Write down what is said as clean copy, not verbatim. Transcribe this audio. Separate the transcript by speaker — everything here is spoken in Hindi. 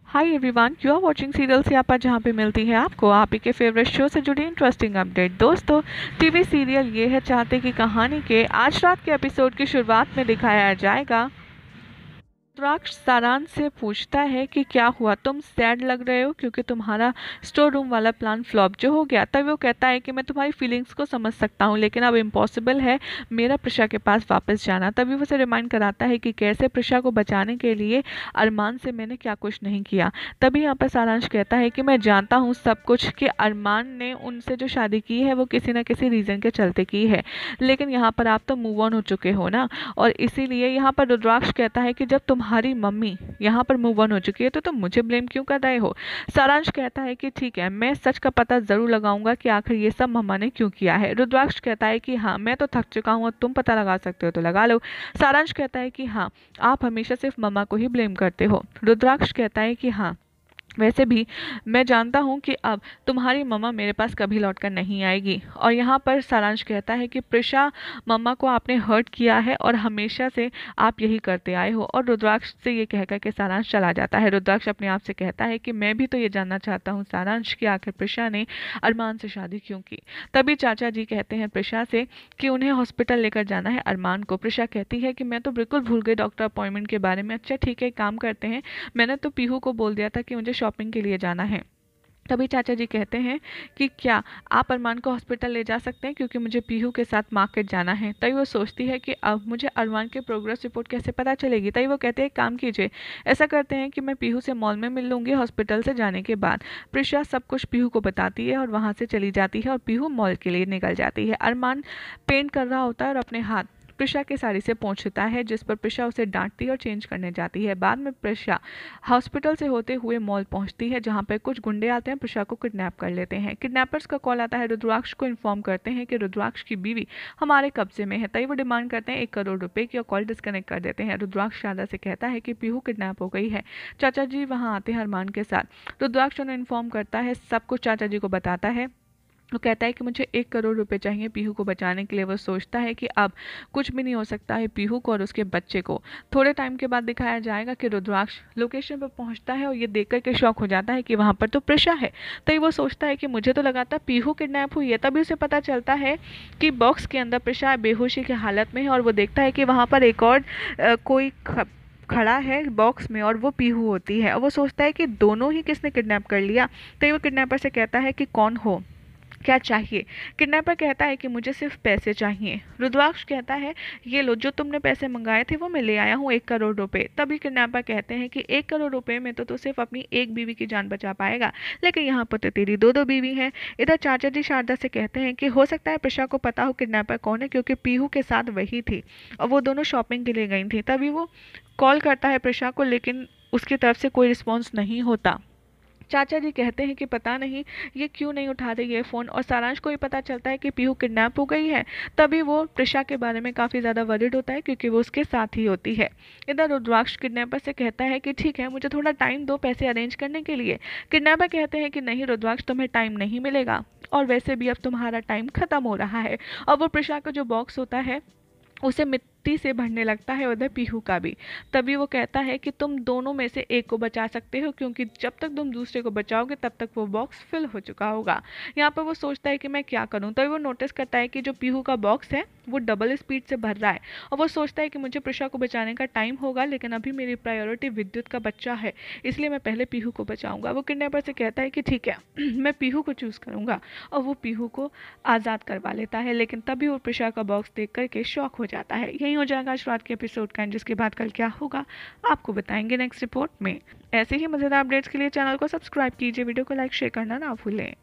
Speaker 1: Hi everyone, you are watching serial Siyapa, जहाँ पे मिलती है आपको आप ही के फेवरेट शो से जुड़ी इंटरेस्टिंग अपडेट। दोस्तों, टीवी सीरियल ये है चाहते की कहानी के आज रात के एपिसोड की शुरुआत में दिखाया जाएगा। रुद्राक्ष सारांश से पूछता है कि क्या हुआ, तुम सैड लग रहे हो क्योंकि तुम्हारा स्टोर रूम वाला प्लान फ्लॉप जो हो गया। तब वो कहता है कि मैं तुम्हारी फीलिंग्स को समझ सकता हूँ, लेकिन अब इम्पॉसिबल है मेरा प्रिशा के पास वापस जाना। तभी वो उसे रिमाइंड कराता है कि कैसे प्रिशा को बचाने के लिए अरमान से मैंने क्या कुछ नहीं किया। तभी यहाँ पर सारांश कहता है कि मैं जानता हूँ सब कुछ, कि अरमान ने उनसे जो शादी की है वो किसी न किसी रीज़न के चलते की है, लेकिन यहाँ पर आप तो मूव ऑन हो चुके हो ना। और इसीलिए यहाँ पर रुद्राक्ष कहता है कि जब तुम्हारी मम्मी यहाँ पर मूव ऑन हो चुकी है तो तुम मुझे ब्लेम क्यों कर रहे हो। सारांश कहता है कि ठीक है, मैं सच का पता जरूर लगाऊंगा कि आखिर ये सब मम्मा ने क्यों किया है। रुद्राक्ष कहता है कि हाँ, मैं तो थक चुका हूँ और तुम पता लगा सकते हो तो लगा लो। सारांश कहता है कि हाँ, आप हमेशा सिर्फ मम्मा को ही ब्लेम करते हो। रुद्राक्ष कहता है कि हाँ, वैसे भी मैं जानता हूँ कि अब तुम्हारी मम्मा मेरे पास कभी लौटकर नहीं आएगी। और यहाँ पर सारांश कहता है कि प्रिशा मम्मा को आपने हर्ट किया है और हमेशा से आप यही करते आए हो। और रुद्राक्ष से ये कहकर के सारांश चला जाता है। रुद्राक्ष अपने आप से कहता है कि मैं भी तो ये जानना चाहता हूँ सारांश, कि आखिर प्रिशा ने अरमान से शादी क्यों की। तभी चाचा जी कहते हैं प्रिशा से कि उन्हें हॉस्पिटल लेकर जाना है अरमान को। प्रिशा कहती है कि मैं तो बिल्कुल भूल गई डॉक्टर अपॉइंटमेंट के बारे में। अच्छा ठीक है, एक काम करते हैं, मैंने तो पीहू को बोल दिया था कि मुझे शॉपिंग के लिए जाना है। तभी चाचा जी कहते हैं कि क्या आप अरमान को हॉस्पिटल ले जा सकते हैं, क्योंकि मुझे पीहू के साथ मार्केट जाना है। तभी वो सोचती है कि अब मुझे अरमान के प्रोग्रेस रिपोर्ट कैसे पता चलेगी। तभी वो कहते हैं एक काम कीजिए, ऐसा करते हैं कि मैं पीहू से मॉल में मिल लूँगी हॉस्पिटल से जाने के बाद। प्रिशा सब कुछ पीहू को बताती है और वहाँ से चली जाती है और पीहू मॉल के लिए निकल जाती है। अरमान पेंट कर रहा होता है और अपने हाथ प्रिशा के साड़ी से पोंछता है, जिस पर प्रिशा उसे डांटती है और चेंज करने जाती है। बाद में प्रिशा हॉस्पिटल से होते हुए मॉल पहुंचती है, जहां पर कुछ गुंडे आते हैं, प्रिशा को किडनैप कर लेते हैं। किडनैपर्स का कॉल आता है, रुद्राक्ष को इन्फॉर्म करते हैं कि रुद्राक्ष की बीवी हमारे कब्जे में है। तभी वो डिमांड करते हैं 1 करोड़ रुपए की और कॉल डिस्कनेक्ट कर देते हैं। रुद्राक्ष शारदा से कहता है कि पीहू किडनैप हो गई है। चाचा जी वहाँ आते हैं अरमान के साथ। रुद्राक्ष उन्हें इन्फॉर्म करता है, सब कुछ चाचा जी को बताता है। वो कहता है कि मुझे 1 करोड़ रुपए चाहिए पीहू को बचाने के लिए। वो सोचता है कि अब कुछ भी नहीं हो सकता है पीहू को और उसके बच्चे को। थोड़े टाइम के बाद दिखाया जाएगा कि रुद्राक्ष लोकेशन पर पहुंचता है और ये देखकर के शॉक हो जाता है कि वहां पर तो प्रिशा है। तो वो सोचता है कि मुझे तो लगा था पीहू किडनैप हुई है। तभी उसे पता चलता है कि बॉक्स के अंदर प्रिशा बेहोशी की हालत में है और वो देखता है कि वहाँ पर एक और कोई खड़ा है बॉक्स में और वो पीहू होती है। और वो सोचता है कि दोनों ही किसने किडनैप कर लिया। तो वो किडनैपर से कहता है कि कौन हो, क्या चाहिए। किडनैपर कहता है कि मुझे सिर्फ पैसे चाहिए। रुद्राक्ष कहता है ये लो, जो तुमने पैसे मंगाए थे वो मैं ले आया हूँ, 1 करोड़ रुपए। तभी किडनैपर कहते हैं कि 1 करोड़ रुपए में तो सिर्फ अपनी एक बीवी की जान बचा पाएगा, लेकिन यहाँ पर तो तेरी दो दो बीवी हैं। इधर चाचा जी शारदा से कहते हैं कि हो सकता है प्रिशा को पता हो किडनैपर कौन है, क्योंकि पीहू के साथ वही थी और वो दोनों शॉपिंग के लिए गई थी। तभी वो कॉल करता है प्रिशा को, लेकिन उसकी तरफ से कोई रिस्पॉन्स नहीं होता। चाचा जी कहते हैं कि पता नहीं ये क्यों नहीं उठा रही है फ़ोन। और सारांश को ही पता चलता है कि पीहू किडनैप हो गई है। तभी वो प्रिशा के बारे में काफ़ी ज़्यादा वरिड होता है, क्योंकि वो उसके साथ ही होती है। इधर रुद्राक्ष किडनैपर से कहता है कि ठीक है, मुझे थोड़ा टाइम दो पैसे अरेंज करने के लिए। किडनैपर कहते हैं कि नहीं रुद्राक्ष, तुम्हें टाइम नहीं मिलेगा और वैसे भी अब तुम्हारा टाइम ख़त्म हो रहा है। और वो प्रिशा का जो बॉक्स होता है उसे मिट्टी से भरने लगता है, उधर पीहू का भी। तभी वो कहता है कि तुम दोनों में से एक को बचा सकते हो, क्योंकि जब तक तुम दूसरे को बचाओगे तब तक वो बॉक्स फिल हो चुका होगा। यहाँ पर वो सोचता है कि मैं क्या करूँ। तभी वो नोटिस करता है कि जो पीहू का बॉक्स है वो डबल स्पीड से भर रहा है। और वो सोचता है कि मुझे प्रिशा को बचाने का टाइम होगा, लेकिन अभी मेरी प्रायोरिटी विद्युत का बच्चा है, इसलिए मैं पहले पीहू को बचाऊंगा। वो किडनैपर से कहता है कि ठीक है मैं पीहू को चूज़ करूंगा और वो पीहू को आज़ाद करवा लेता है। लेकिन तभी वो प्रिशा का बॉक्स देख करके शॉक हो जाता है। यही हो जाएगा आज रात के एपिसोड का, जिसके बाद कल क्या होगा आपको बताएंगे नेक्स्ट रिपोर्ट में। ऐसे ही मज़ेदार अपडेट्स के लिए चैनल को सब्सक्राइब कीजिए, वीडियो को लाइक शेयर करना ना भूलें।